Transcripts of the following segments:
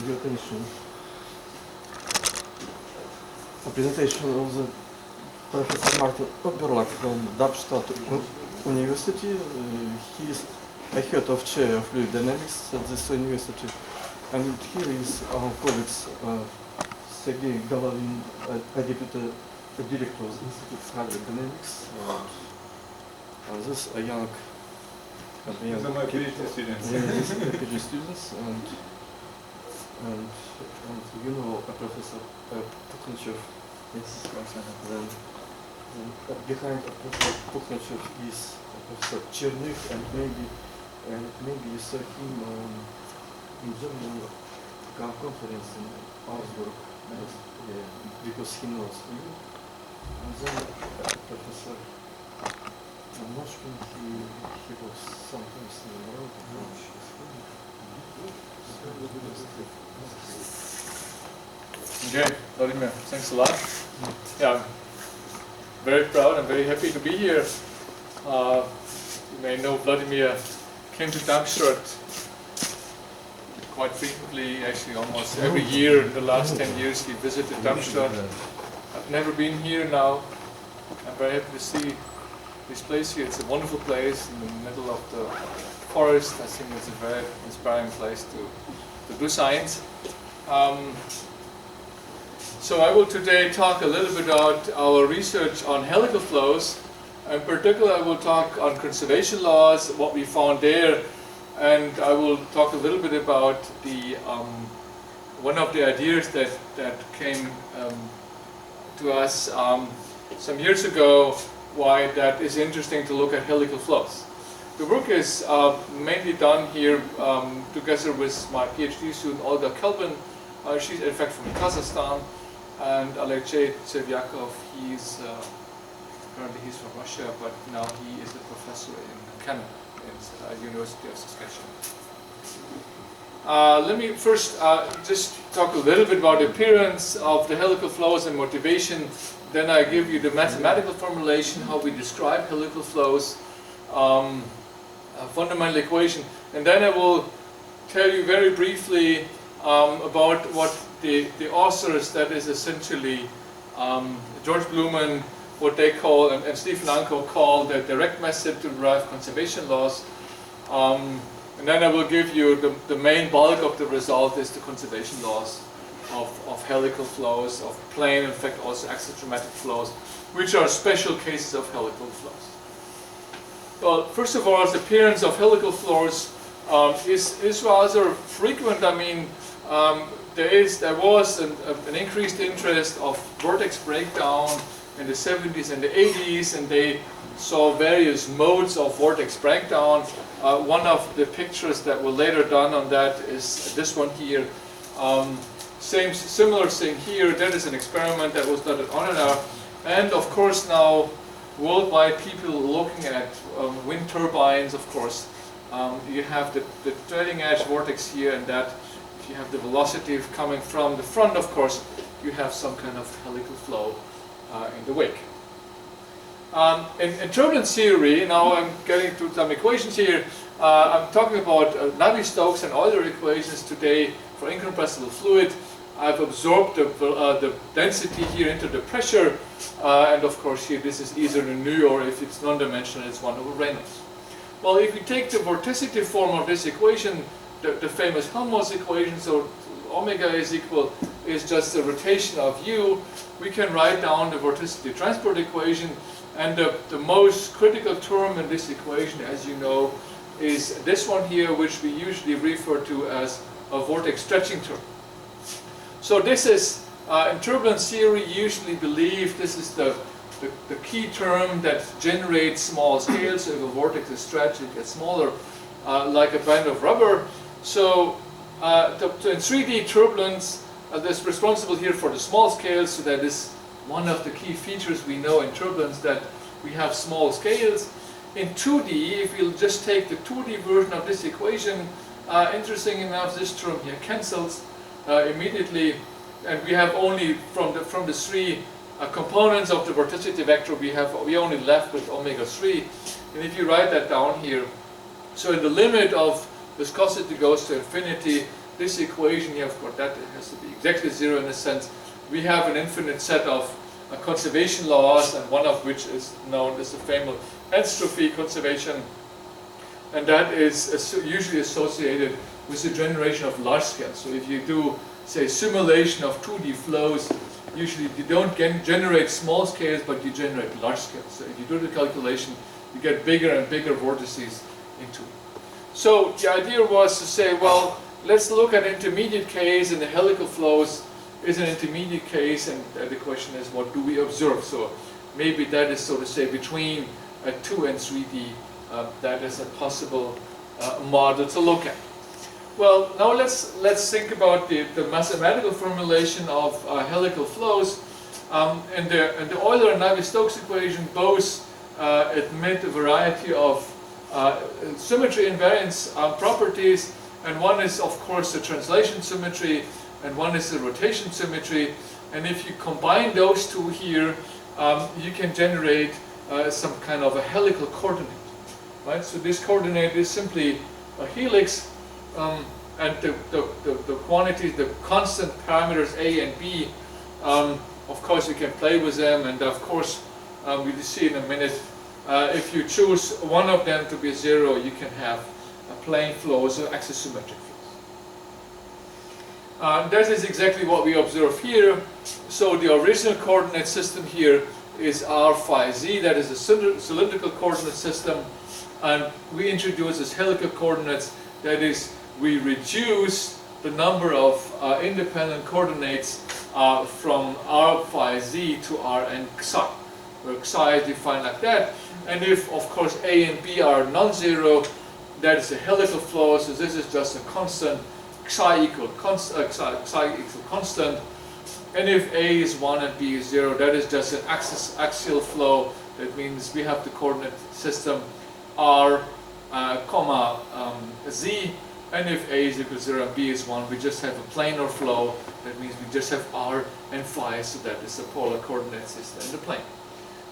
a presentation of the Professor Martin Oberlack from Darmstadt University. He is a head of chair of fluid dynamics at this university, and here is our colleagues Sergei Golovin, a deputy director of the Institute of Hydrodynamics, and this a young These are my PhD students. These are PhD students, and you know Professor Pukhnichev. Yes, then behind Professor Pukhnichev is Professor Chernych, and maybe you saw him in German conference in Augsburg, because he knows you. And then Professor Moshkin, he was sometimes in the world. Okay, Vladimir, thanks a lot. Yeah, I'm very proud and very happy to be here. You may know Vladimir came to Darmstadt quite frequently, actually almost every year in the last 10 years he visited Darmstadt. I've never been here now. I'm very happy to see this place here. It's a wonderful place in the middle of the forest. I think it's a very inspiring place to do science. So I will today talk a little bit about our research on helical flows. In particular, I will talk on conservation laws, what we found there, and I will talk a little bit about the one of the ideas that came to us some years ago, why that is interesting to look at helical flows. The work is mainly done here together with my PhD student Olga Kelvin. She's in fact from Kazakhstan, and Alexei Tsevyakov, currently he's from Russia, but now he is a professor in Canada, at the University of Saskatchewan. Let me first just talk a little bit about the appearance of the helical flows and motivation. Then I give you the mathematical formulation, how we describe helical flows, a fundamental equation, and then I will tell you very briefly about what the authors, that is essentially George Blumen, what they call, and Stephen Anko call the direct method to derive conservation laws. And then I will give you the main bulk of the result is the conservation laws of helical flows, of plane, in fact also axisotrophic flows, which are special cases of helical flows. Well, first of all, the appearance of helical flows is rather frequent. I mean, there was an increased interest of vortex breakdown in the 70s and the 80s, and they saw various modes of vortex breakdown. One of the pictures that were later done on that is this one here. Similar thing here. That is an experiment that was done at Onena, and of course now worldwide people looking at wind turbines. Of course, you have the trailing edge vortex here, and that if you have the velocity coming from the front, of course, you have some kind of helical flow in the wake. In turbulence theory, now I'm getting to some equations here. I'm talking about Navier-Stokes and Euler equations today for incompressible fluid. I've absorbed the density here into the pressure, and of course here this is either the nu, or if it's non-dimensional, it's 1 over Reynolds. Well, if we take the vorticity form of this equation, the famous Helmholtz equation, so omega is just the rotation of u, we can write down the vorticity transport equation, and the most critical term in this equation, as you know, is this one here, which we usually refer to as a vortex stretching term. So this is, in turbulence theory, usually believed this is the key term that generates small scales. So if a vortex is stretched, it gets smaller, like a band of rubber. So in 3D turbulence, that's responsible here for the small scales, so that is one of the key features we know in turbulence, that we have small scales. In 2D, if we'll just take the 2D version of this equation, interesting enough, this term here cancels immediately, and we have only from the three components of the vorticity vector, we only left with omega 3. And if you write that down here, so in the limit of viscosity goes to infinity, this equation here, of course, that has to be exactly 0 in a sense. We have an infinite set of conservation laws, and one of which is known as the famous entropy conservation, and that is usually associated with the generation of large scale. So if you do, say, simulation of 2D flows, usually you don't generate small scales, but you generate large scales. So if you do the calculation, you get bigger and bigger vortices into it. So the idea was to say, well, let's look at intermediate case, and the helical flows is an intermediate case, and the question is, what do we observe? So maybe that is, so to say, between 2 and 3D. That is a possible model to look at. Well, now let's think about the mathematical formulation of helical flows. And the Euler and Navier-Stokes equation both admit a variety of symmetry invariance properties, and one is, of course, the translation symmetry, and one is the rotation symmetry. And if you combine those two here, you can generate some kind of a helical coordinate, right? So this coordinate is simply a helix, and the quantities, the constant parameters A and B, of course you can play with them, and of course we'll see in a minute, if you choose one of them to be 0, you can have plane flows or axisymmetric flows. That is exactly what we observe here. So the original coordinate system here is r phi z, that is a cylindrical coordinate system, and we introduce as helical coordinates, that is, we reduce the number of independent coordinates from r phi z to r and psi, where psi is defined like that. And if, of course, A and B are non-zero, that is a helical flow, so this is just a constant, psi equal constant. And if A is 1 and B is 0, that is just an axial flow. That means we have the coordinate system r, z, and if A is equal to 0 and B is 1, we just have a planar flow. That means we just have r and phi, so that is the polar coordinate system in the plane.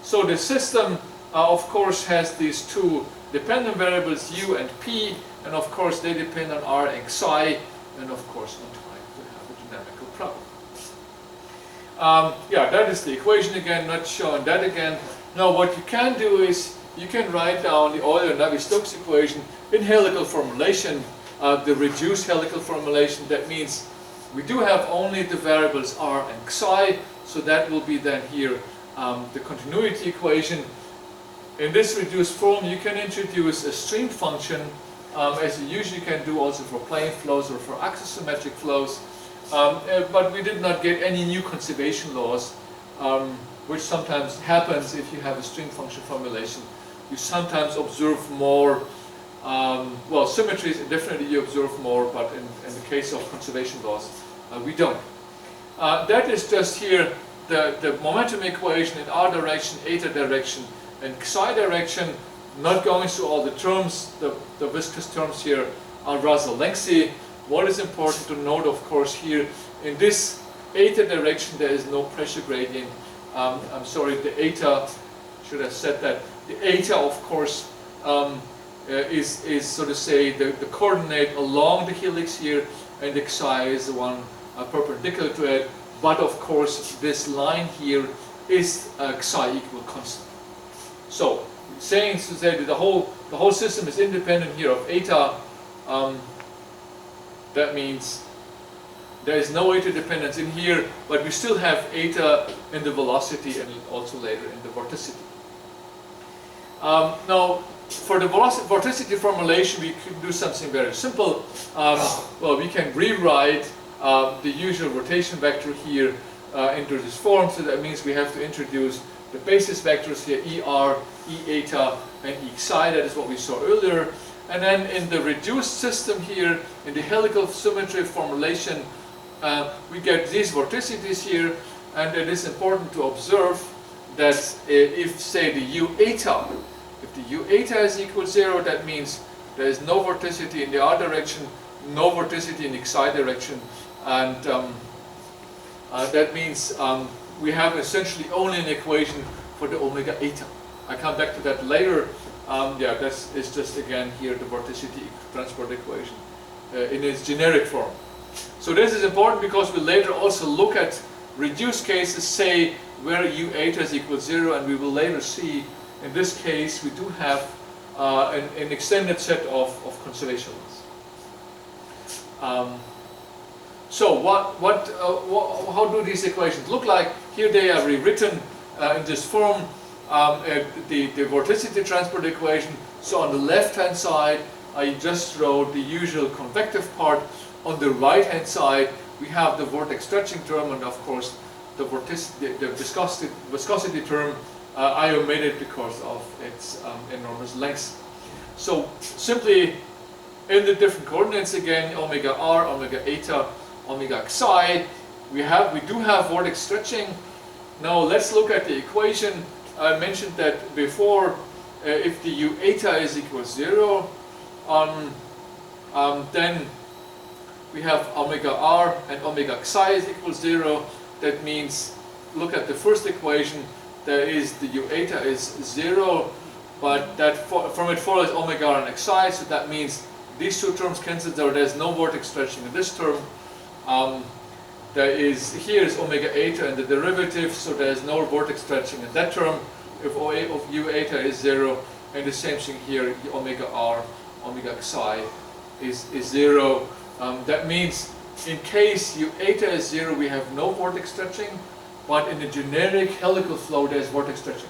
So the system, of course, has these two dependent variables u and p, and of course they depend on r and psi, and of course on time to have a dynamical problem. Yeah, that is the equation again, not showing that again. Now what you can do is, you can write down the Euler and Navier-Stokes equation in helical formulation, the reduced helical formulation. That means we do have only the variables r and psi, so that will be then here the continuity equation. In this reduced form, you can introduce a stream function, as you usually can do also for plane flows or for axisymmetric flows. But we did not get any new conservation laws, which sometimes happens if you have a stream function formulation. You sometimes observe more, well, symmetries, definitely you observe more, but in the case of conservation laws, we don't. That is just here the momentum equation in r direction, eta direction, and psi direction. Not going through all the terms, the viscous terms here are rather lengthy. What is important to note, of course, here, in this eta direction there is no pressure gradient. I'm sorry, the eta, should have said that, the eta, of course, is so to say the coordinate along the helix here, and the psi is the one perpendicular to it. But of course, this line here is psi equal constant. So, saying to say that the whole system is independent here of eta, that means there is no eta dependence in here, but we still have eta in the velocity and also later in the vorticity. Now, for the vorticity formulation, we can do something very simple. Well, we can rewrite the usual rotation vector here into this form, so that means we have to introduce the basis vectors here, ER, E eta, and E psi. That is what we saw earlier. And then in the reduced system here, in the helical symmetry formulation, we get these vorticities here, and it is important to observe that if, say, the U eta, if the U eta is equal to 0, that means there is no vorticity in the r direction, no vorticity in the psi direction, and that means we have essentially only an equation for the omega eta. I come back to that later. Yeah, that is just again here the vorticity transport equation in its generic form. So this is important because we later also look at reduced cases, say where U eta is equal to 0, and we will later see in this case we do have an extended set of conservation laws. So how do these equations look like? Here they are rewritten in this form, the vorticity transport equation. So on the left hand side I just wrote the usual convective part. On the right hand side we have the vortex stretching term, and of course the viscosity term I omitted because of its enormous length. So simply in the different coordinates again, omega r, omega eta, omega xi, we do have vortex stretching. Now let's look at the equation. I mentioned that before. If the U eta is equal to 0, then we have omega r and omega xi is equal to 0. That means, look at the first equation, there is the U eta is 0, but from it follows omega r and xi, so that means these two terms cancel out. There's no vortex stretching in this term. Here is omega eta and the derivative, so there's no vortex stretching in that term if U eta is 0, and the same thing here, omega r, omega xi is 0. That means in case U eta is 0, we have no vortex stretching, but in the generic helical flow there's vortex stretching.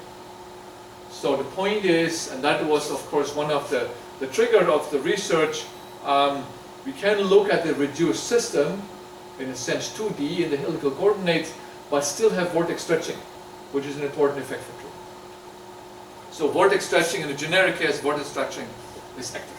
So the point is, and that was of course one of the trigger of the research, we can look at the reduced system, in a sense 2D in the helical coordinates, but still have vortex stretching, which is an important effect for truth. So vortex stretching in the generic case, vortex stretching is active.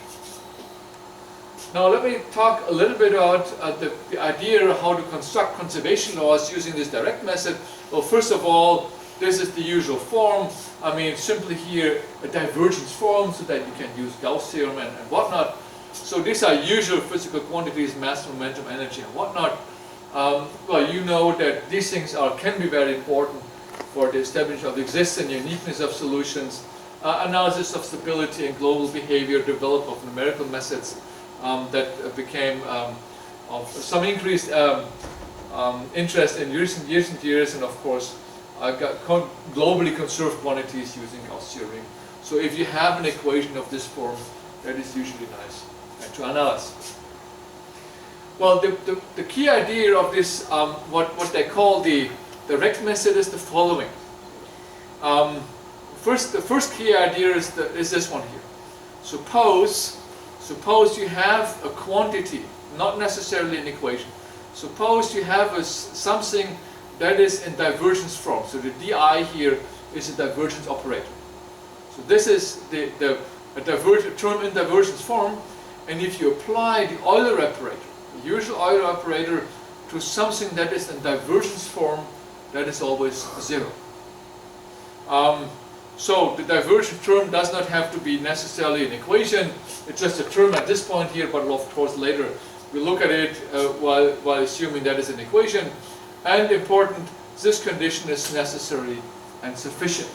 Now let me talk a little bit about the idea of how to construct conservation laws using this direct method. Well, first of all, this is the usual form. I mean, simply here a divergence form so that you can use Gauss theorem and whatnot. So these are usual physical quantities, mass, momentum, energy, and whatnot. Well, you know that these things can be very important for the establishment of the existence and uniqueness of solutions, analysis of stability and global behavior, development of numerical methods that became of some increased interest in recent years, and of course globally conserved quantities using Gauss theory. So if you have an equation of this form, that is usually nice to analyze. Well, the key idea of this, what they call the direct method, is the following. The first key idea is this one here. Suppose you have a quantity, not necessarily an equation. Suppose you have something that is in divergence form. So the di here is a divergence operator. So this is a term in divergence form, and if you apply the Euler operator, the usual Euler operator, to something that is in divergence form, that is always 0. So the divergent term does not have to be necessarily an equation. It's just a term at this point here, but of course later we look at it while assuming that is an equation. And important, this condition is necessary and sufficient.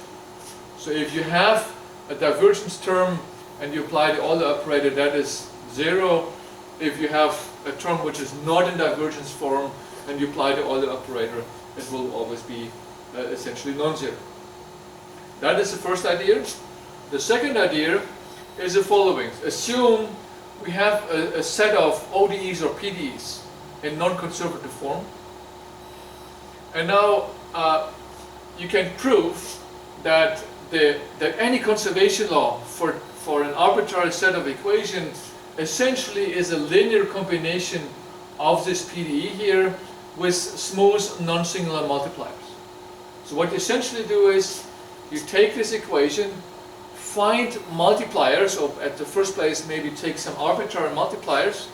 So if you have a divergence term and you apply the Euler operator, that is 0. If you have a term which is not in divergence form and you apply the Euler operator, it will always be essentially non-zero. That is the first idea. The second idea is the following. Assume we have a set of ODEs or PDEs in non-conservative form. And now you can prove that any conservation law for an arbitrary set of equations essentially is a linear combination of this PDE here with smooth non-singular multipliers. So what you essentially do is you take this equation, find multipliers, or at the first place maybe take some arbitrary multipliers,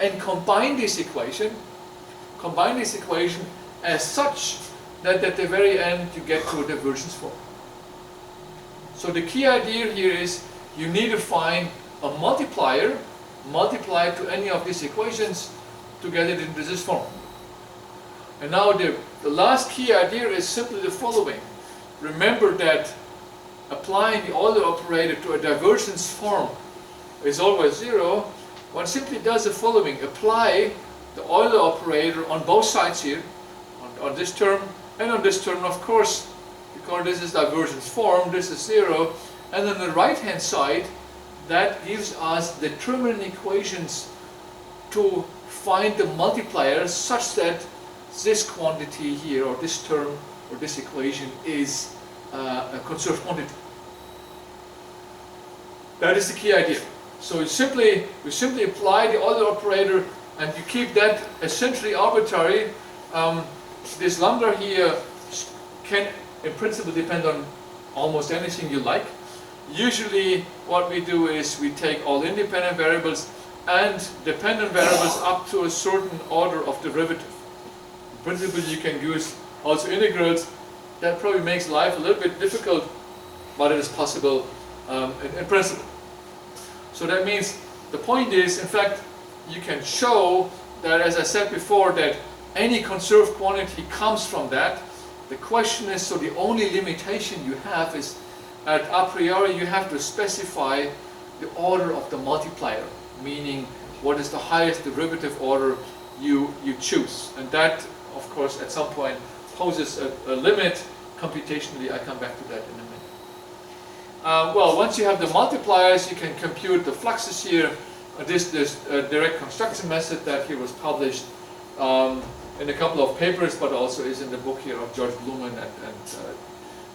and combine this equation as such that at the very end you get to a divergence form. So the key idea here is you need to find a multiplier, multiply to any of these equations to get it into this form. And now the last key idea is simply the following. Remember that applying the Euler operator to a divergence form is always 0. One simply does the following. Apply the Euler operator on both sides here, on this term and on this term, of course, because this is divergence form, this is 0, and on the right hand side, that gives us determinant equations to find the multipliers such that this quantity here, or this term, or this equation is a conserved quantity. That is the key idea. So you simply apply the Euler operator, and you keep that essentially arbitrary. This lambda here can, in principle, depend on almost anything you like. Usually, what we do is we take all independent variables and dependent variables up to a certain order of derivative. In principle, you can use also integrals. That probably makes life a little bit difficult, but it is possible in principle. So that means the point is, in fact, you can show that, as I said before, that any conserved quantity comes from that. The question is, so the only limitation you have is, at a priori, you have to specify the order of the multiplier, meaning what is the highest derivative order you choose. And that, of course, at some point poses a limit computationally. I come back to that in a minute. Well, once you have the multipliers, you can compute the fluxes here. This direct construction method that here was published in a couple of papers, but also is in the book here of George Blumen and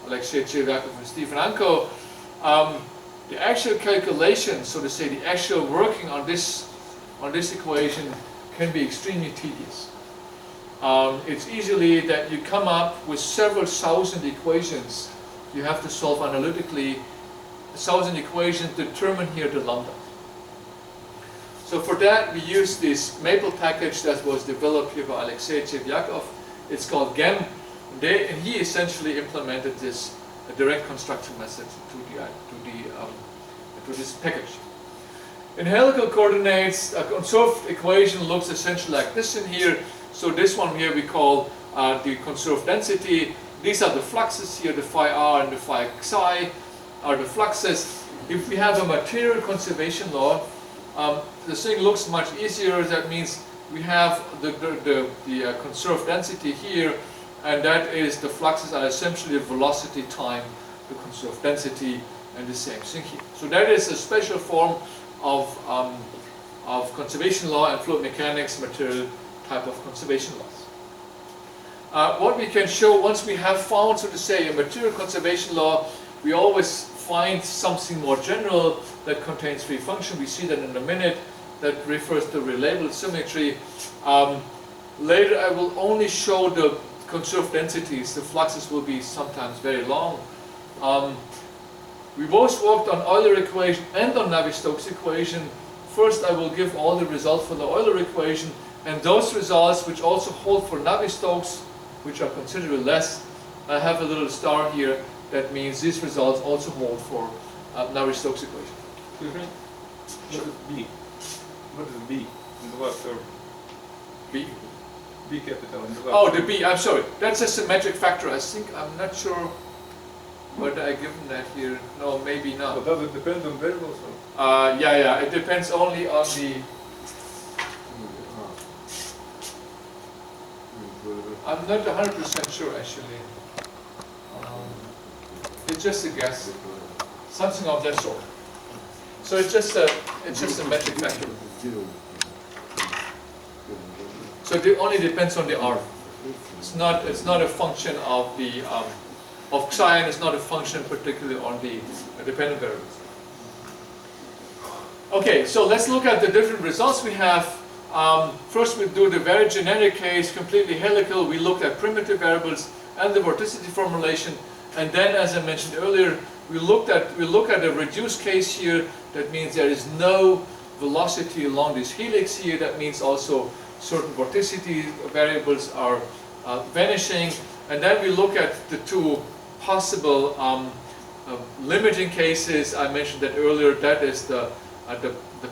Alexei Cheryakov and Stephen Anko. The actual calculation, so to say, the actual working on this equation can be extremely tedious. It's easily that you come up with several thousand equations you have to solve analytically. 1,000 equations determine here the lambda. So for that we use this Maple package that was developed here by Alexei Cheryakov. It's called GEM. And he essentially implemented this direct construction method to this package. In helical coordinates, a conserved equation looks essentially like this in here. So this one here we call the conserved density. These are the fluxes here, the phi r and the phi xi are the fluxes. If we have a material conservation law, the thing looks much easier. That means we have the conserved density here, and that is the fluxes are essentially velocity time the conserved density, and the same thing here. So that is a special form of conservation law and fluid mechanics material type of conservation laws. What we can show once we have found, so to say, a material conservation law, we always find something more general that contains free function. We see that in a minute. That refers to relabeled symmetry. Later I will only show the conserved densities. The fluxes will be sometimes very long. We both worked on Euler equation and on Navier-Stokes equation. First I will give all the results for the Euler equation, and those results which also hold for Navier-Stokes, which are considerably less. I have a little star here. That means these results also hold for Navier-Stokes equation. Excuse me? What is B? What is B in the last term? B? B capital in the last Oh, term. the B, I'm sorry. That's a symmetric factor. I think, I'm not sure whether I given that here. No, maybe not. So does it depend on variables? Yeah, it depends only on the... I'm not 100% sure actually. It's just a guess. Something of that sort. So it's just a metric factor. So it only depends on the R. It's not a function of the of xi, and it's not a function particularly on the dependent variables. Okay, so let's look at the different results we have. First we do the very generic case, completely helical. We look at primitive variables and the vorticity formulation, and then, as I mentioned earlier, we look at a reduced case here. That means there is no velocity along this helix here. That means also certain vorticity variables are vanishing. And then we look at the two possible limiting cases. I mentioned that earlier. That is the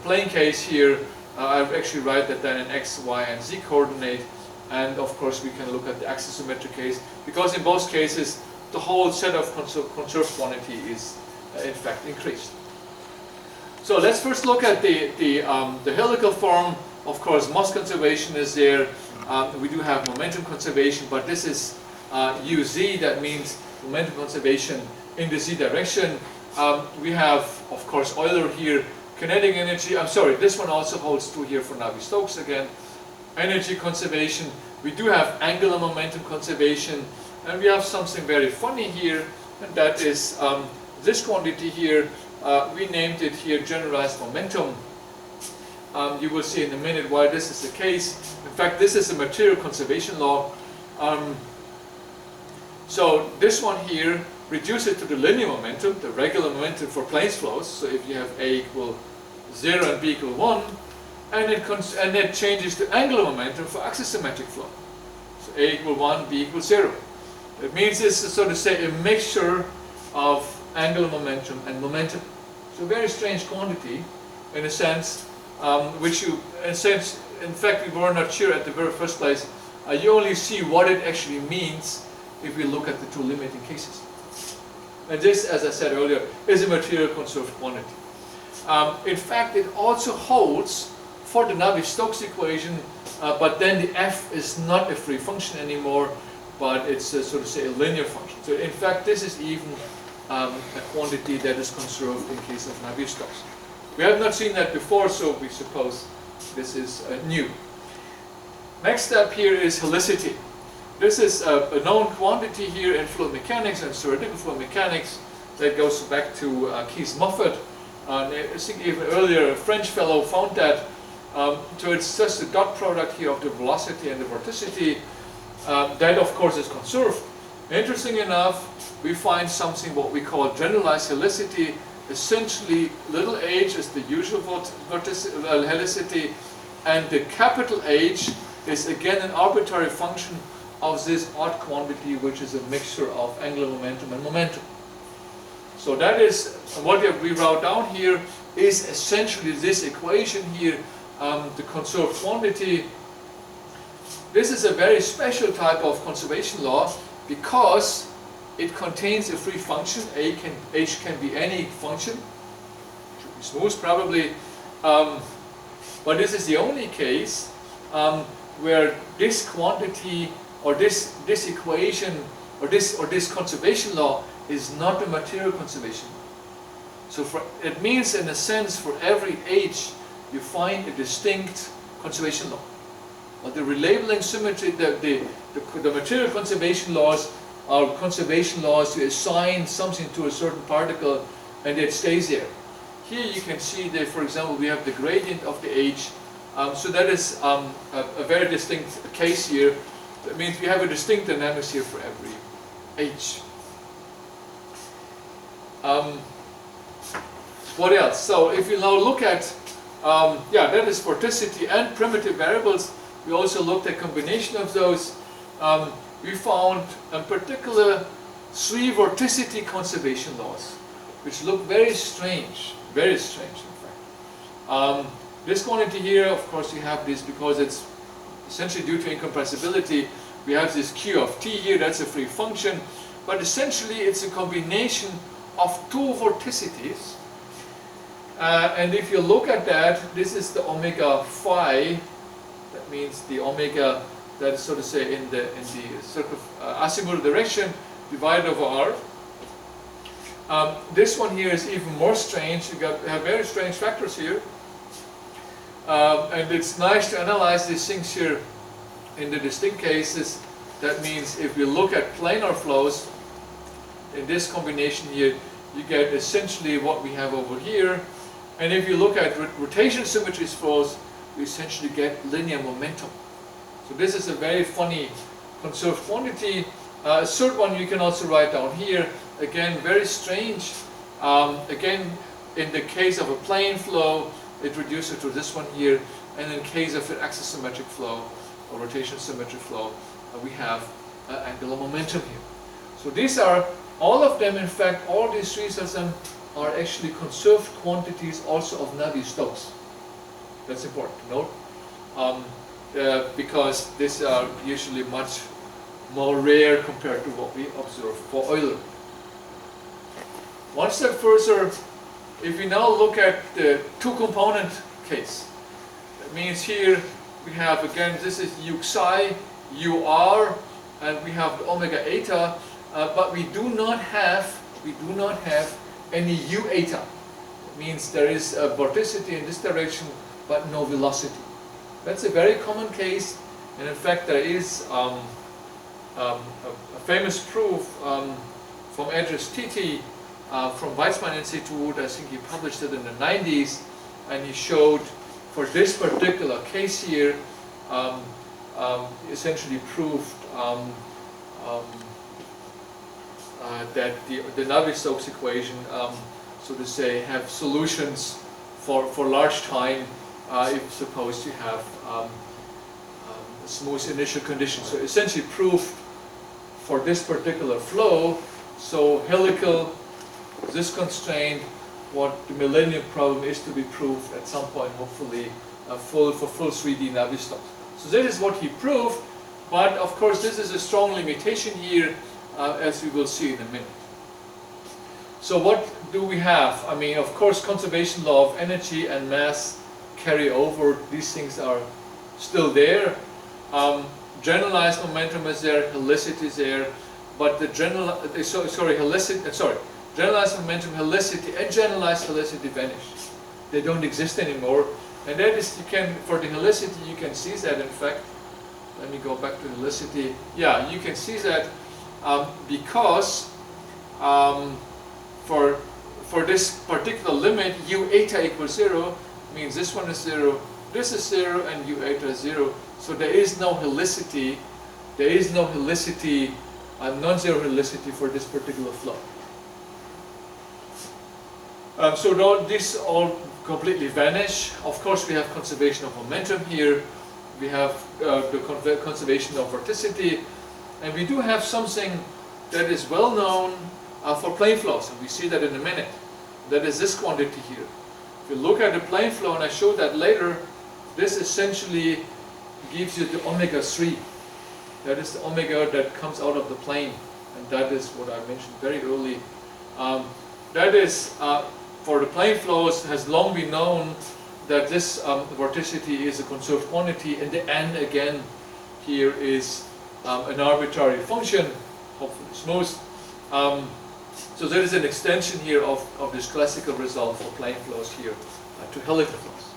plane case here. I actually write that then in x, y, and z coordinate. And of course, we can look at the axisymmetric case, because in both cases, the whole set of conserved quantity is in fact increased. So let's first look at the helical form. Of course, mass conservation is there. We do have momentum conservation, but this is UZ, that means momentum conservation in the Z direction. We have, of course, Euler here, kinetic energy. I'm sorry, this one also holds true here for Navier-Stokes again. Energy conservation. We do have angular momentum conservation, and we have something very funny here, and that is this quantity here. We named it here generalized momentum. You will see in a minute why this is the case. In fact, this is a material conservation law. So this one here reduces to the linear momentum, the regular momentum for planes flows. So if you have A equal 0 and B equal 1, and it changes to angular momentum for axisymmetric flow. So A equal 1, B equal 0. It means it's, so to say, a mixture of angular momentum and momentum. So a very strange quantity, in a sense, which you, in fact, we were not sure at the very first place. You only see what it actually means if we look at the two limiting cases. And this, as I said earlier, is a material conserved quantity. In fact, it also holds for the Navier-Stokes equation, but then the f is not a free function anymore, but it's so to say a linear function. So in fact, this is even a quantity that is conserved in case of Navier-Stokes. We have not seen that before, so we suppose this is new. Next step here is helicity. This is a known quantity here in fluid mechanics and theoretical fluid mechanics that goes back to Keith Moffat. I think even earlier a French fellow found that. So it's just the dot product here of the velocity and the vorticity. That of course is conserved. Interesting enough, we find something what we call generalized helicity. Essentially, little h is the usual helicity, and the capital H is again an arbitrary function of this odd quantity, which is a mixture of angular momentum and momentum. So that is what we wrote down here is essentially this equation here, the conserved quantity. This is a very special type of conservation law because it contains a free function. H can be any function. Should be smooth probably. But this is the only case where this quantity or this equation or this conservation law is not a material conservation law. So it means in a sense for every H you find a distinct conservation law. But the relabeling symmetry, the material conservation laws are conservation laws to assign something to a certain particle and it stays there. Here you can see that, for example, we have the gradient of the H. So that is a very distinct case here. That means we have a distinct dynamics here for every H. What else? So if you now look at, that is vorticity and primitive variables. We also looked at combination of those. We found in particular 3 vorticity conservation laws, which look very strange in fact. This quantity here, of course, you have this because it's essentially due to incompressibility. We have this Q of t here, that's a free function, but essentially it's a combination of 2 vorticities. And if you look at that, this is the omega phi. That means the omega that is, so to say, in the azimuthal direction divided over r. This one here is even more strange. You have very strange factors here. And it's nice to analyze these things here in the distinct cases. That means if we look at planar flows, in this combination here, you get essentially what we have over here. And if you look at rotation symmetries flows, you essentially get linear momentum. So this is a very funny conserved quantity. A third one you can also write down here. Again, very strange. Again, in the case of a plane flow, it reduces to this one here. And in case of an axisymmetric flow or rotation symmetric flow, we have angular momentum here. So these are, all of them, in fact, all these 3 of them are actually conserved quantities also of Navier-Stokes. That's important to note, because these are usually much more rare compared to what we observe for Euler. One step further, if we now look at the 2-component case, that means here we have, again, this is u psi, u r, and we have the omega eta, but we do not have any u eta. It means there is a vorticity in this direction, but no velocity. That's a very common case, and in fact there is a famous proof from Edris Titi from Weizmann Institute. I think he published it in the 90s, and he showed for this particular case here, essentially proved that the Navier-Stokes equation, so to say, have solutions for large time if suppose you have smooth initial conditions. So essentially proof for this particular flow, so helical, this constraint, what the Millennium problem is to be proved at some point, hopefully, for full 3D Navier-Stokes. So this is what he proved, but of course this is a strong limitation here, as we will see in a minute. So what do we have? I mean, of course, conservation law of energy and mass carry over. These things are still there. Generalized momentum is there, helicity is there, but the generalized momentum, helicity, and generalized helicity vanish. They don't exist anymore. And that is, you can, for the helicity, you can see that, in fact, let me go back to helicity. Yeah, you can see that because for this particular limit, u eta equals 0, means this one is 0, this is 0, and u eta is 0. So there is no helicity, non-zero helicity for this particular flow. So these all completely vanish. Of course, we have conservation of momentum here. We have the conservation of vorticity, and we do have something that is well known for plane flows, and we see that in a minute. That is this quantity here. If you look at the plane flow, and I show that later, this essentially gives you the omega 3. That is the omega that comes out of the plane, and that is what I mentioned very early. That is, for the plane flows, has long been known that this vorticity is a conserved quantity, and the n again here is an arbitrary function, hopefully smooth. So there is an extension here of this classical result for plane flows here to helical flows.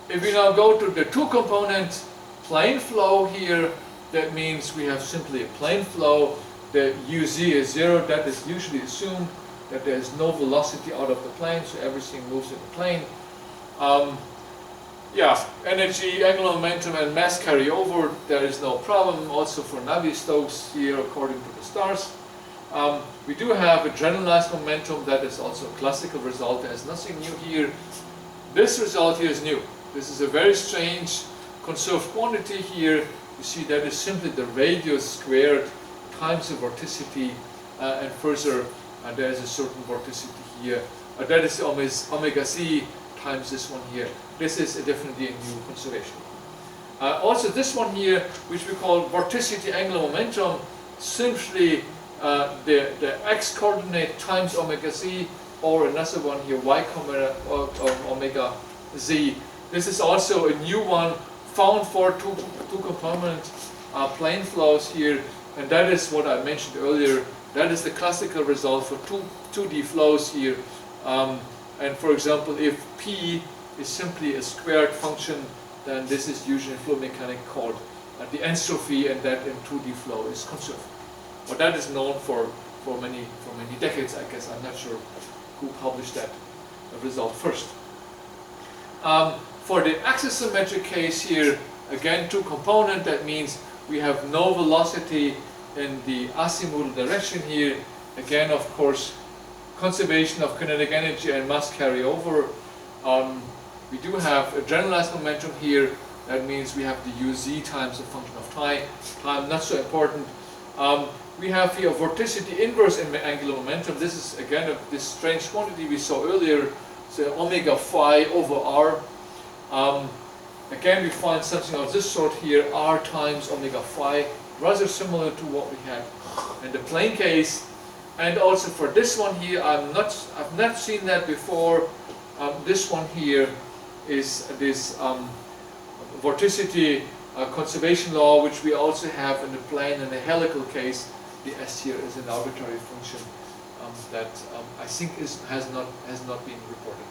If we now go to the two-component plane flow here, that means we have simply a plane flow. The uz is 0. That is usually assumed that there is no velocity out of the plane, so everything moves in the plane. Yeah, energy, angular momentum, and mass carry over. There is no problem. Also for Navier-Stokes here, according to the stars. We do have a generalized momentum. That is also a classical result. There is nothing new here. This result here is new. This is a very strange conserved quantity here. You see that is simply the radius squared times the vorticity, and further there is a certain vorticity here. That is omega c times this one here. This is definitely a new conservation. Also this one here, which we call vorticity angular momentum, simply the x coordinate times omega z, or another one here, y omega z. This is also a new one found for two-component plane flows here, and that is what I mentioned earlier. That is the classical result for 2D flows here. And for example, if p is simply a squared function, then this is usually in fluid mechanics called the entropy, and that in 2D flow is conserved. But that is known for many decades, I guess. I'm not sure who published that result first. For the axisymmetric case here, again, two-component. That means we have no velocity in the azimuthal direction here. Again, of course, conservation of kinetic energy and mass carry over. We do have a generalized momentum here. That means we have the uz times the function of time. Time, not so important. We have here vorticity inverse in angular momentum. This is again this strange quantity we saw earlier. So omega phi over r. Again, we find something of this sort here, r times omega phi, rather similar to what we had in the plane case. And also for this one here, I've not seen that before. This one here, is this vorticity conservation law, which we also have in the plane and the helical case. The S here is an arbitrary function that I think has not been reported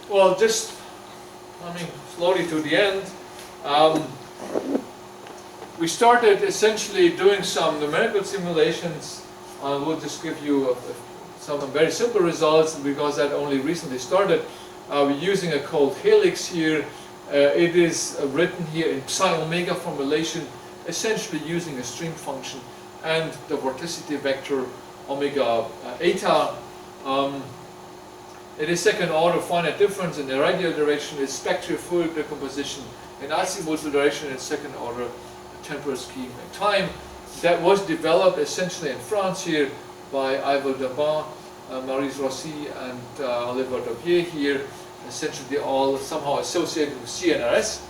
before. Well, just coming slowly to the end. We started essentially doing some numerical simulations. We'll just give you some very simple results because that only recently started. We're using a cold helix here. It is written here in psi omega formulation, essentially using a stream function and the vorticity vector omega eta. It is second order finite difference in the radial direction. It's spectral fluid decomposition in azimuthal direction in second order temporal scheme and time. That was developed essentially in France here by Ivo Dabin, Maurice Rossi, and Oliver Daubier here. Essentially they all somehow associated with CNRS.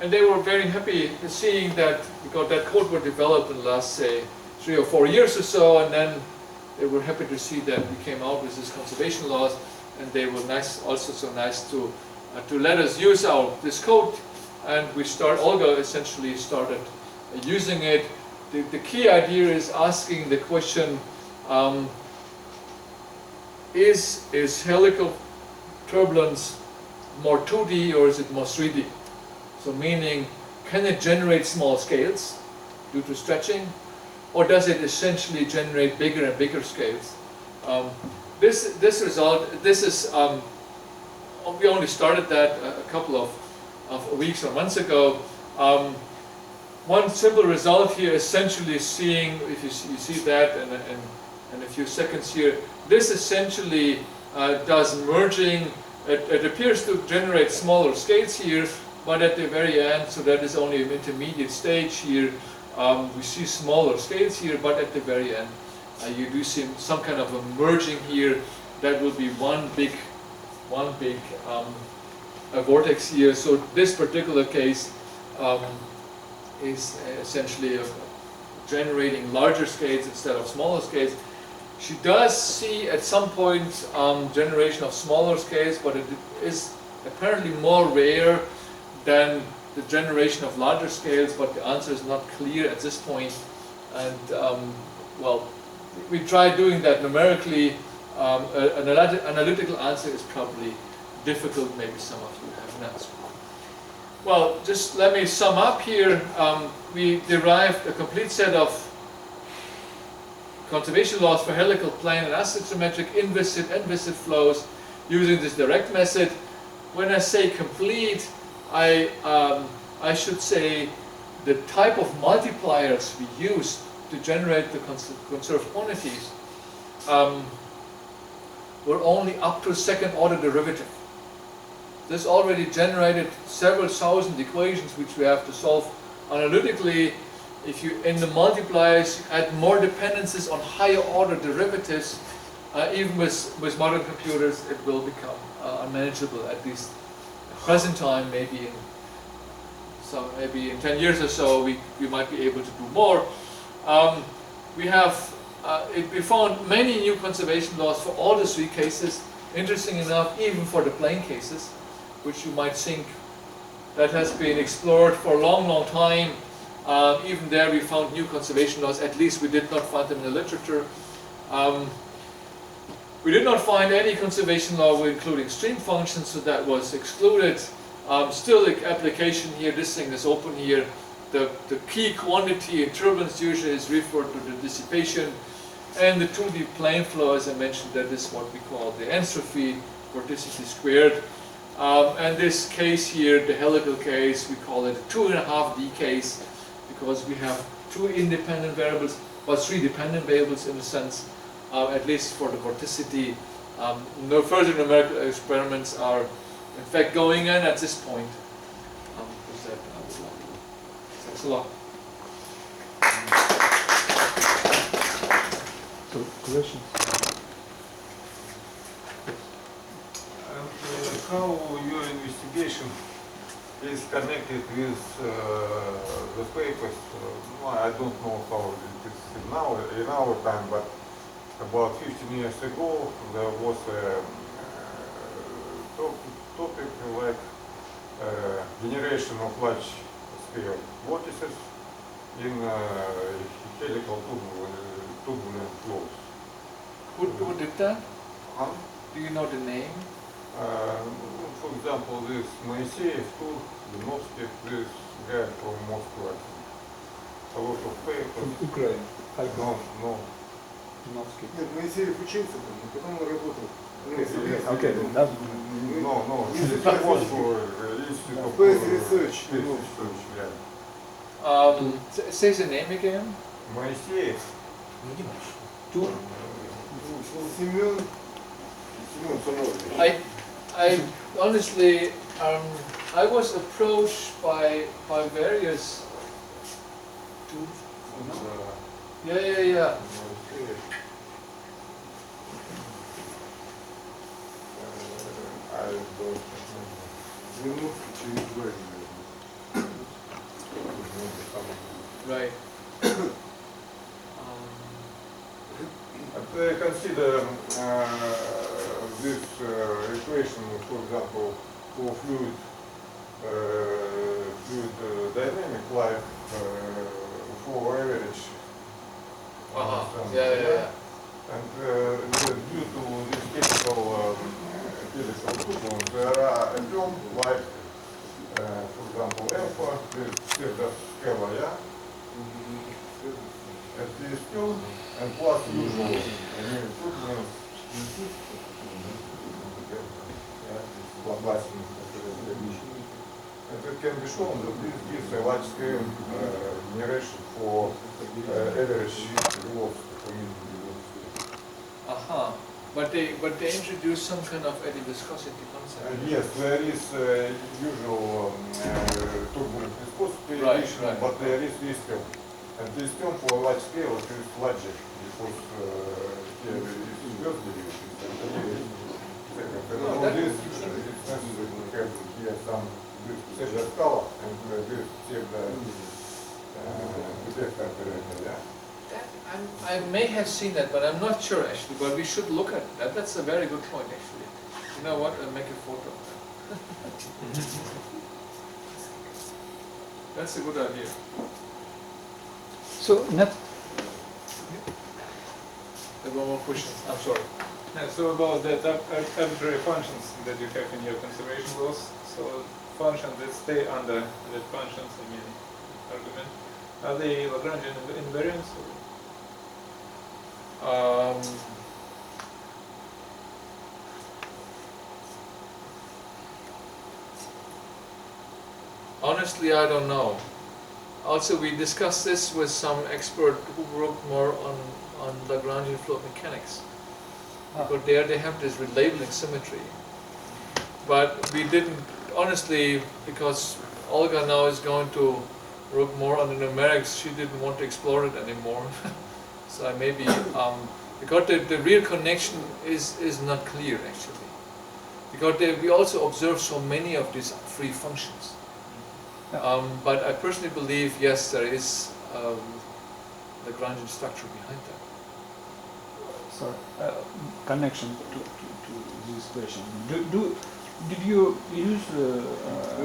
And they were very happy seeing that, because that code was developed in the last, say, 3 or 4 years or so, and then they were happy to see that we came out with these conservation laws, and they were also so nice to let us use this code. And Olga essentially started using it. The key idea is asking the question, is helical turbulence more 2D or is it more 3D? So meaning, can it generate small scales due to stretching, or does it essentially generate bigger and bigger scales? This result, we only started that a couple of weeks or months ago. One simple result here, essentially seeing, if you see that in a few seconds here, this essentially does merging. It appears to generate smaller scales here, but at the very end, so that is only an intermediate stage here, we see smaller scales here, but at the very end, you do see some kind of a merging here. That will be one big a vortex here. So this particular case is essentially generating larger scales instead of smaller scales. She does see at some point generation of smaller scales, but it is apparently more rare than the generation of larger scales, but the answer is not clear at this point. And well, we tried doing that numerically. An analytical answer is probably difficult. Maybe some of you have an answer. Well, just let me sum up here. We derived a complete set of conservation laws for helical plane and asymmetric inviscid and viscid flows using this direct method. When I say complete, I should say the type of multipliers we used to generate the conserved quantities were only up to second order derivative. This already generated several thousand equations which we have to solve analytically. If you, in the multipliers, add more dependencies on higher order derivatives, even with modern computers, it will become unmanageable, at least at present time. Maybe in 10 years or so, we might be able to do more. We found many new conservation laws for all the 3 cases. Interesting enough, even for the plane cases, which you might think that has been explored for a long, long time. Even there we found new conservation laws. At least we did not find them in the literature. We did not find any conservation law including stream functions, so that was excluded. Still, the application here, this thing is open here. The key quantity in turbulence usually is referred to the dissipation. And the 2D plane flow, as I mentioned, that is what we call the entropy, vorticity squared. And this case here, the helical case, we call it a 2.5D case, because we have 2 independent variables, or 3 dependent variables in a sense, at least for the vorticity. No further numerical experiments are in fact going in at this point. Thanks a lot. So, questions? How your investigation is connected with the papers? I don't know how it is in our time, but about 15 years ago there was a topic like generation of large scale vortices in helical turbulent flows. Who did that? Huh? Do you know the name? For example, this Moiseev, Linovsky, this guy from Moscow, I think. A lot of papers. Украина. Харьков. No. Новский. Нет, Моисеев учился там, но потом он работал. Окей, да. No. It's a Moscow Institute of Space Research. Space Research, yeah. Say the name again. Moiseev. Тур. Семен Самойлович. I honestly, I was approached by various. Yeah. I don't Звено через два. Right. Consider this equation, for example, for fluid dynamic like for average. Yeah. And due to this chemical turbulence, there are atoms like, for example, alpha, this scala, yeah? And this two, and plus usual turbulence. And it can be shown that this gives a large scale generation for average velocity. But they introduced some kind of eddy viscosity concept. Yes, there is usual turbulent viscosity Right, addition, right. but there is this term. And this term for a large scale is larger because here is first derivative. And No, for that- this, it's necessary to have here some pseudo scala and this pseudo detector operator, yeah? I may have seen that, but I'm not sure actually. But we should look at that. That's a very good point actually. You know what? I'll make a photo of that. That's a good idea. So, net. There were more questions. I'm sorry. So about the arbitrary functions that you have in your conservation laws, so functions that stay under that functions, I mean, argument, are they Lagrangian invariants? Honestly, I don't know. Also, we discussed this with some expert who worked more on Lagrangian fluid mechanics. But there they have this relabeling symmetry. But we didn't, honestly, because Olga now is going to work more on the numerics, she didn't want to explore it anymore. So I maybe, because the real connection is not clear actually. Because we also observe so many of these free functions. But I personally believe, yes, there is Lagrangian structure behind that. Sorry, connection to this question. Did you use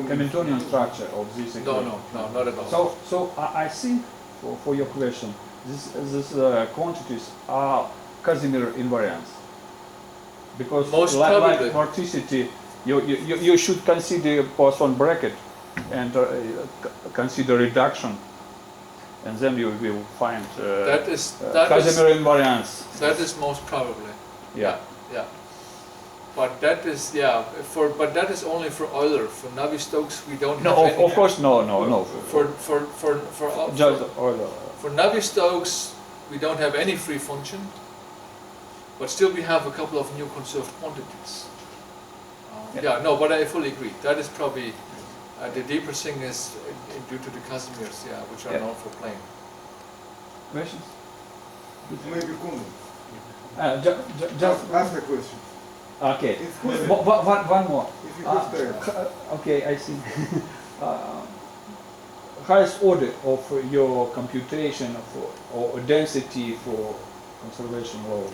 Hamiltonian structure of this equation? No, not at all. So I think for your question, these quantities are Casimir invariants, because Most like probably. vorticity, you should consider Poisson bracket and consider reduction, and then you will find that is Casimir invariants. that is most probably. Yeah. But that is but that is only for Euler. For Navier-Stokes we don't No, have any. of course no. For Navier-Stokes we don't have any free function, but still we have a couple of new conserved quantities. But I fully agree. That is probably the deeper thing is due to the Casimirs, which are known for plane. Questions? Maybe common. Just Ask a question. okay. It's common. One more. If you have time. Okay, I see. Highest order of your computation or density for conservation law.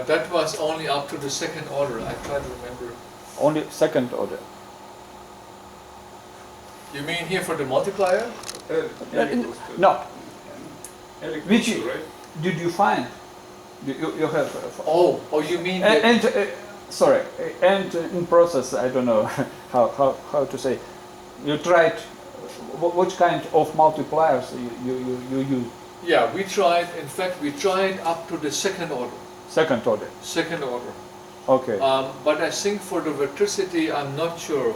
That was only up to the second order. I try to remember. only second order. You mean here for the multiplier? L equals to No, L equals which to, right? did you find? You have. Oh, you mean that? And sorry, and in process, I don't know how to say. You tried. Which kind of multipliers you use? Yeah, we tried. In fact, we tried up to the second order. Second order. Second order. Okay. But I think for the verticity, I'm not sure.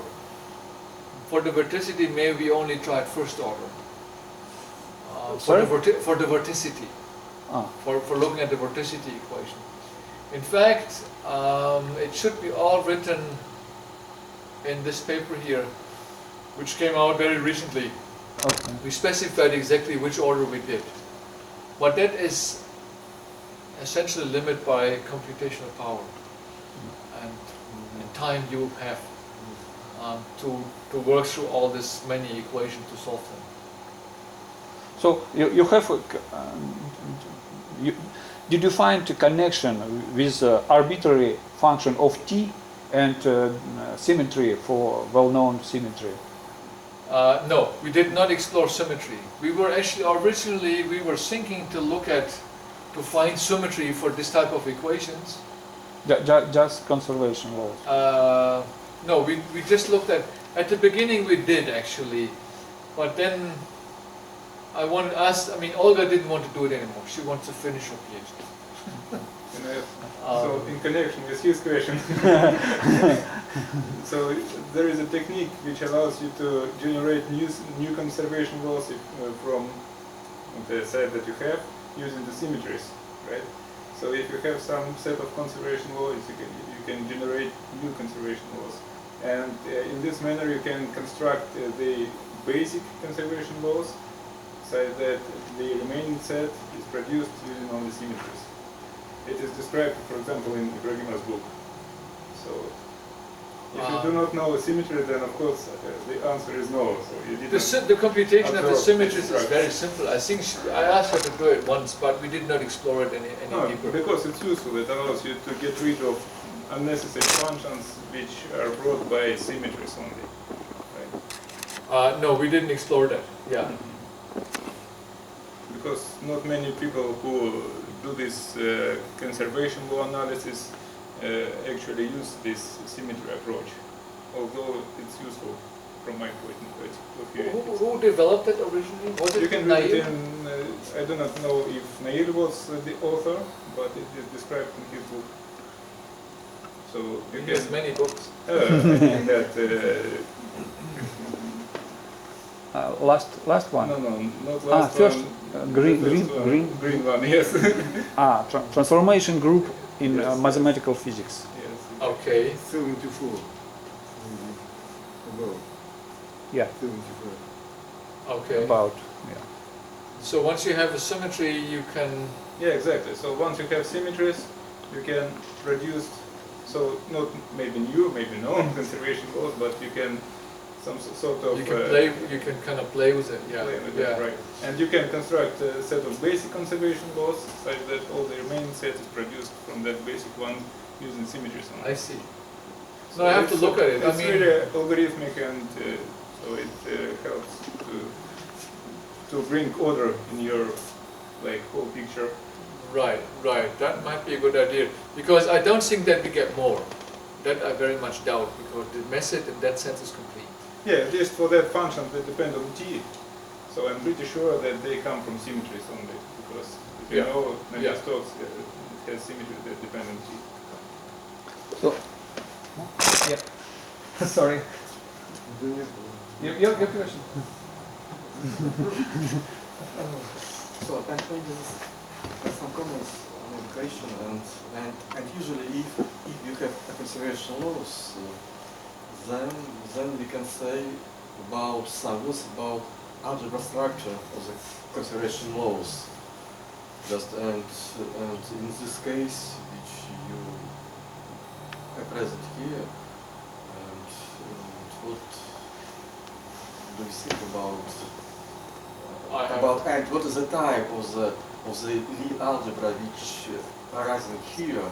For the verticity, maybe we only tried first order. Sorry? For the verticity, Ah. for looking at the verticity equation. In fact, it should be all written in this paper here, which came out very recently. Okay. We specified exactly which order we did. But that is essentially limited by computational power and time you have to work through all this many equations to solve them. So you have. Did you find a connection with arbitrary function of t and symmetry for well-known symmetry? No, we did not explore symmetry. We were actually originally thinking to find symmetry for this type of equations. Just conservation laws. No, we just looked at the beginning we did actually, but then Olga didn't want to do it anymore. She wants to finish her PhD. So in connection with his question, so there is a technique which allows you to generate new conservation laws from the set that you have using the symmetries, right? So if you have some set of conservation laws, you can generate new conservation laws, and in this manner you can construct the basic conservation laws so that the remaining set is produced using only symmetries. It is described, for example, in Ibrahim's book. So, if you do not know a symmetry, then of course the answer is no. So you didn't The computation of the absorb symmetries is structure. very simple. I think I asked her to do it once, but we did not explore it any No, deeper. because it's useful. It allows you to get rid of unnecessary functions which are brought by symmetries only. Right? No, we didn't explore that. Yeah. Because not many people who do this conservation law analysis actually use this symmetry approach, although it's useful from my point of view. Who developed that originally? Was You it can read it Nair? in, I do not know if Nair was the author, but it is described in his book. So you He has can, many books. I think that, Last one. no, not last first, one. green, the first green, one. green. Green one, yes. Transformation group in Yes. mathematical physics. Yes. Okay. 74. About Yeah, 74. Okay. about. Yeah. So once you have a symmetry, you can. Yeah, exactly. So once you have symmetries, you can produce, so not maybe new, maybe known conservation laws, but you can some sort of You can play. You can kind of play with it. Yeah. play with Yeah. it, right? And you can construct a set of basic conservation laws such that all the remaining set is produced from that basic one using symmetries only. I see. No, I have to look at it. I It's mean, really algorithmic, and so it helps to bring order in your whole picture. right. That might be a good idea because I don't think that we get more. That I very much doubt because the method in that sense is complete. Yeah, at least for that function that depend on t. So I'm pretty sure that they come from symmetries only, because if you Yeah. know Yeah. Navier-Stokes, it has symmetries that depend on t. So, yeah. Sorry. Your question. So, and maybe some comments on education, and usually if you have a conservation laws, then we can say about Savus, about algebra structure of the conservation laws. And in this case, which you have present here, and what do you think about and what is the type of the Lie algebra which arising here?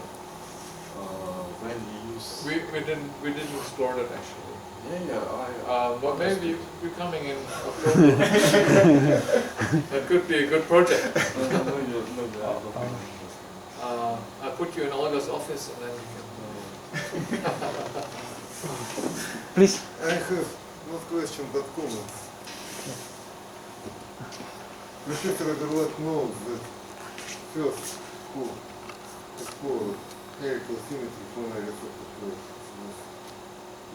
when you use. We didn't explore that actually. Yeah, But maybe you're coming in October. That could be a good project. I put you in Olga's office and then you can. Please. I have not question but comments. Professor Oberlack knows that first who explored helical symmetry for Aristotle was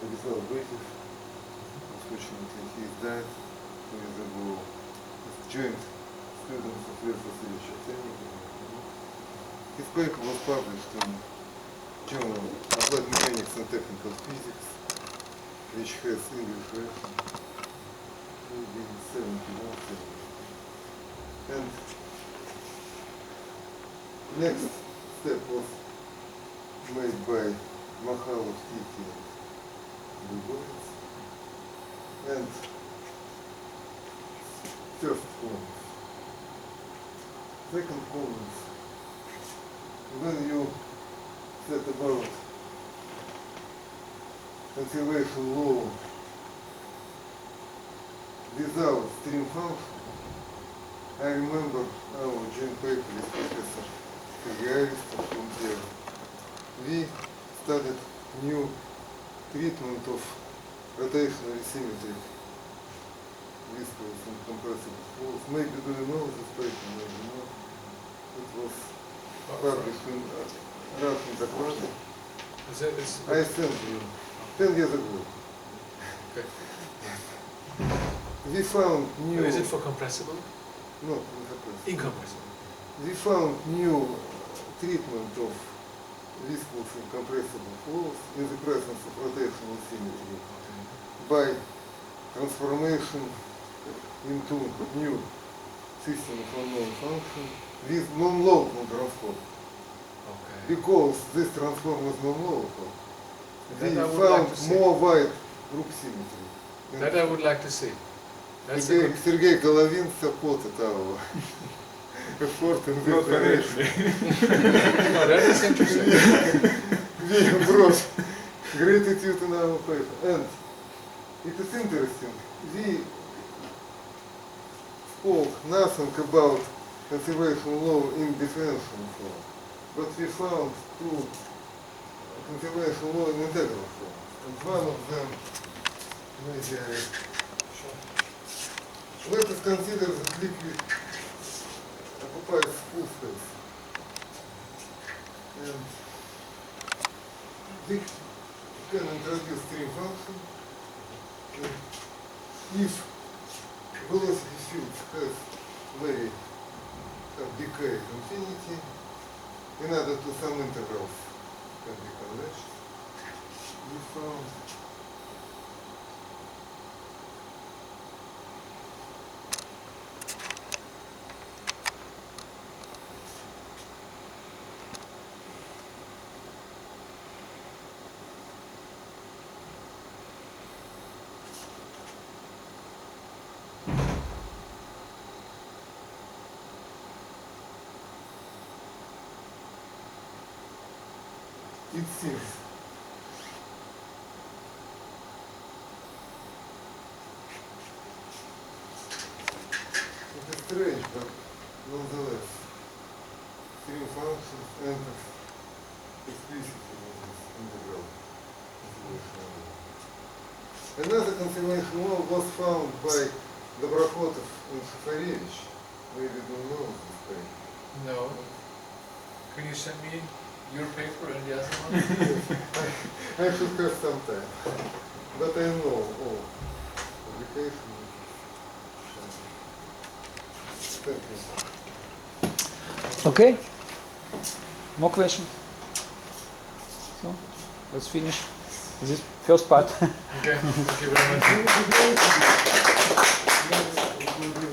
Vladisław British. Unfortunately, he is died 2 years ago. Joint students of Vladisław. His paper was published in Journal Applied Mechanics and Technical Physics, which has English version, maybe 71. And next step was made by Makhalov, Tiki, and Lubovitz. And first comment. Second comment. When you said about conservation law without stream function, I remember our joint paper with Professor Sergei from here. We studied new treatment of rotational symmetry viscous and compressible flows. Maybe do you know this paper, maybe not. It was published in Russian Doklad. I sent you 10 years ago. Okay. We found new... Is it for compressible? No, incompressible. Incompressible. We found new treatment of viscous and compressible flows in the presence of rotational symmetry by transformation into new system of unknown function with non-local transform. Okay. Because this transform is non-local, we That I would found like to see. more wide group symmetry. That I would like to see. That's a good. Sergei Golovin supported our effort in this direction. No, that is interesting. We brought gratitude in our paper. And it is interesting. We spoke nothing about conservation law in differential form, but we found two conservation law in integral form. And one of them, maybe let us consider that liquid occupies full space. And we can introduce stream function. If velocity field has very decay infinity, in order to some integrals can be converged, we found it seems it is strange, but nonetheless, stream functions enters explicitly in this integral conservation law. Another conservation law was found by Dobrokhotov and Shafarevich. Maybe you don't know this paper. No. Can you send me your paper and the other one? I should have some time, but I know all publication. Thank you. Okay. More questions? So, let's finish this first part. Okay, thank you very much.